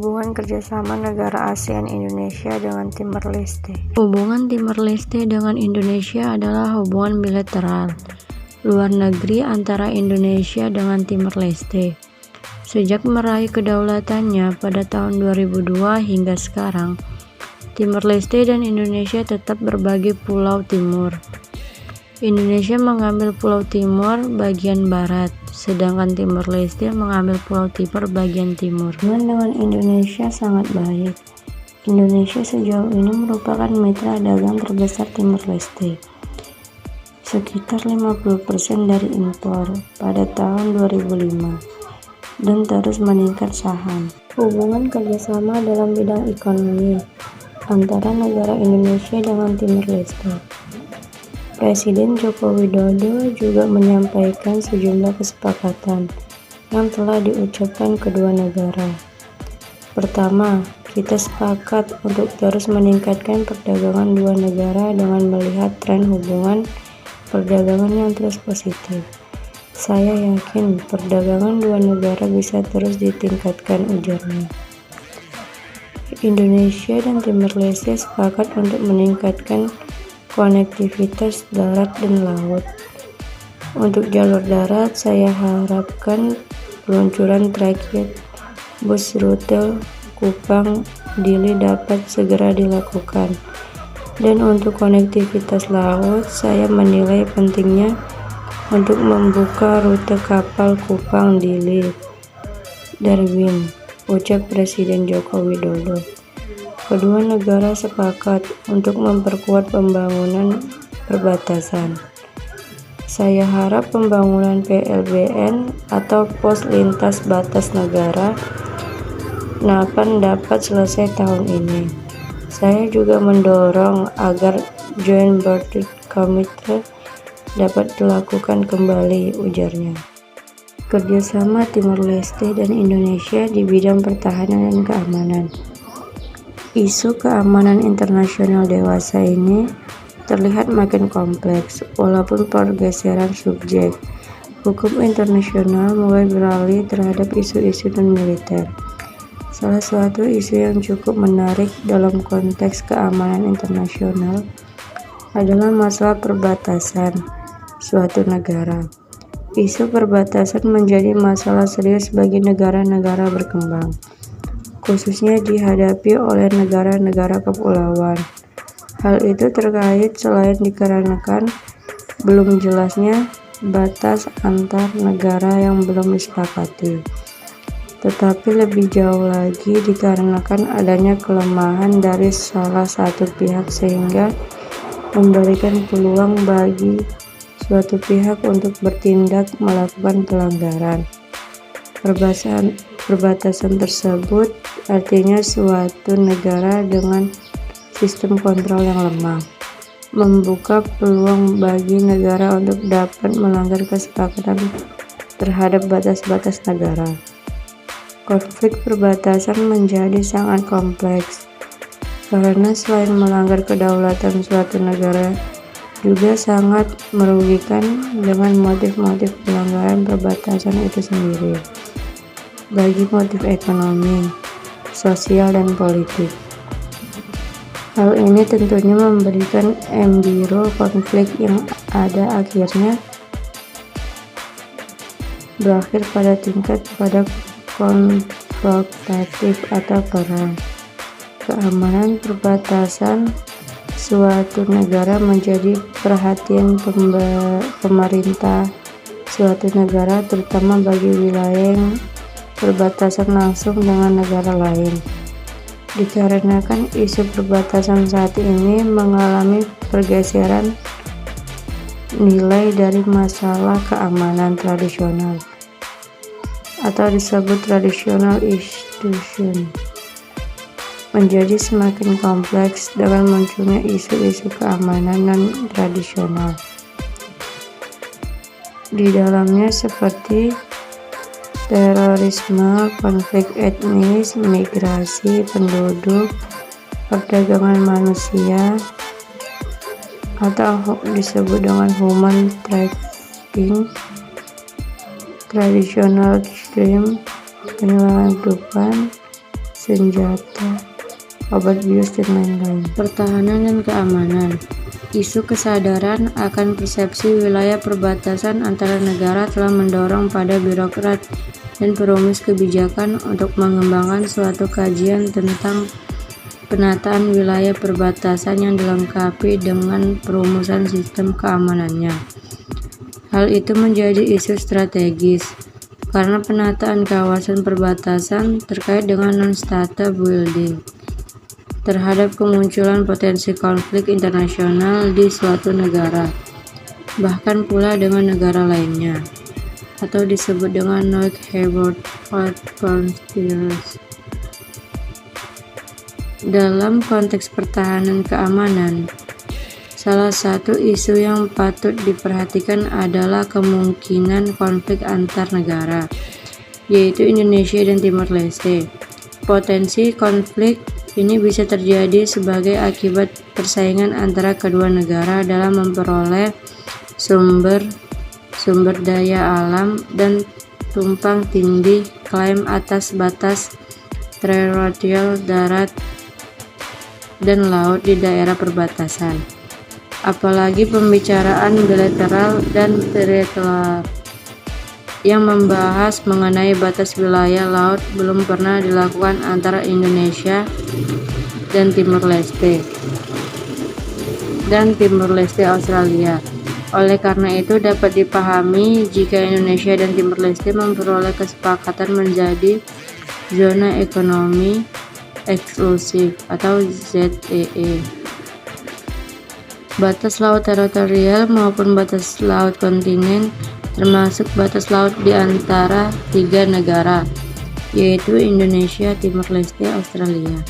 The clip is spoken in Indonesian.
Hubungan kerjasama negara ASEAN Indonesia dengan Timor Leste. Hubungan Timor Leste dengan Indonesia adalah hubungan bilateral luar negeri antara Indonesia dengan Timor Leste. Sejak meraih kedaulatannya pada tahun 2002 hingga sekarang, Timor Leste dan Indonesia tetap berbagi pulau timur. Indonesia mengambil Pulau Timur bagian barat, sedangkan Timor Leste mengambil Pulau Timur bagian timur. Dengan Indonesia sangat baik. Indonesia sejauh ini merupakan mitra dagang terbesar Timor Leste, sekitar 50% dari impor pada tahun 2005, dan terus meningkat saham. Hubungan kerjasama dalam bidang ekonomi antara negara Indonesia dengan Timor Leste. Presiden Joko Widodo juga menyampaikan sejumlah kesepakatan yang telah diucapkan kedua negara. Pertama, kita sepakat untuk terus meningkatkan perdagangan dua negara dengan melihat tren hubungan perdagangan yang terus positif. Saya yakin perdagangan dua negara bisa terus ditingkatkan, ujarnya. Indonesia dan Timor Leste sepakat untuk meningkatkan konektivitas darat dan laut. Untuk jalur darat, saya harapkan peluncuran trayek bus rute Kupang-Dili dapat segera dilakukan. Dan untuk konektivitas laut, saya menilai pentingnya untuk membuka rute kapal Kupang-Dili Darwin, ucap Presiden Joko Widodo. Kedua negara sepakat untuk memperkuat pembangunan perbatasan. Saya harap pembangunan PLBN atau pos lintas batas negara NAPAN dapat selesai tahun ini. Saya juga mendorong agar Joint Border Committee dapat dilakukan kembali, ujarnya. Kerjasama Timor Leste dan Indonesia di bidang pertahanan dan keamanan. Isu keamanan internasional dewasa ini terlihat makin kompleks, walaupun pergeseran subjek hukum internasional mulai beralih terhadap isu-isu non-militer. Salah satu isu yang cukup menarik dalam konteks keamanan internasional adalah masalah perbatasan suatu negara. Isu perbatasan menjadi masalah serius bagi negara-negara berkembang, khususnya dihadapi oleh negara-negara kepulauan. Hal itu terkait selain dikarenakan belum jelasnya batas antar negara yang belum disepakati, tetapi lebih jauh lagi dikarenakan adanya kelemahan dari salah satu pihak sehingga memberikan peluang bagi suatu pihak untuk bertindak melakukan pelanggaran. Perbatasan tersebut artinya suatu negara dengan sistem kontrol yang lemah, membuka peluang bagi negara untuk dapat melanggar kesepakatan terhadap batas-batas negara. Konflik perbatasan menjadi sangat kompleks, karena selain melanggar kedaulatan suatu negara, juga sangat merugikan dengan motif-motif pelanggaran perbatasan itu sendiri, bagi motif ekonomi, sosial, dan politik. Hal ini tentunya memberikan embiro konflik yang ada akhirnya berakhir pada tingkat konfrontatif atau perang. Keamanan perbatasan suatu negara menjadi perhatian pemerintah suatu negara, terutama bagi wilayah yang berbatasan langsung dengan negara lain. Dikarenakan isu perbatasan saat ini mengalami pergeseran nilai dari masalah keamanan tradisional atau disebut traditional institution menjadi semakin kompleks dengan munculnya isu-isu keamanan non-tradisional. Di dalamnya seperti terorisme, konflik etnis, migrasi penduduk, perdagangan manusia, atau disebut dengan human trafficking, traditional crime, penyelundupan, senjata, obat bius, dan lain-lain. Pertahanan dan keamanan. Isu kesadaran akan persepsi wilayah perbatasan antara negara telah mendorong pada birokrat dan perumus kebijakan untuk mengembangkan suatu kajian tentang penataan wilayah perbatasan yang dilengkapi dengan perumusan sistem keamanannya. Hal itu menjadi isu strategis karena penataan kawasan perbatasan terkait dengan non-state building terhadap kemunculan potensi konflik internasional di suatu negara, bahkan pula dengan negara lainnya, atau disebut dengan Nord-Neighborhood Conspiracy. Dalam konteks pertahanan keamanan, salah satu isu yang patut diperhatikan adalah kemungkinan konflik antar negara, yaitu Indonesia dan Timor Leste. Potensi konflik ini bisa terjadi sebagai akibat persaingan antara kedua negara dalam memperoleh sumber daya alam dan tumpang tindih klaim atas batas teritorial darat dan laut di daerah perbatasan. Apalagi pembicaraan bilateral dan teritorial yang membahas mengenai batas wilayah laut belum pernah dilakukan antara Indonesia dan Timor Leste Australia. Oleh karena itu dapat dipahami jika Indonesia dan Timor Leste memperoleh kesepakatan menjadi zona ekonomi eksklusif atau ZEE. Batas laut teritorial maupun batas laut kontinen termasuk batas laut di antara tiga negara, yaitu Indonesia, Timor Leste, Australia.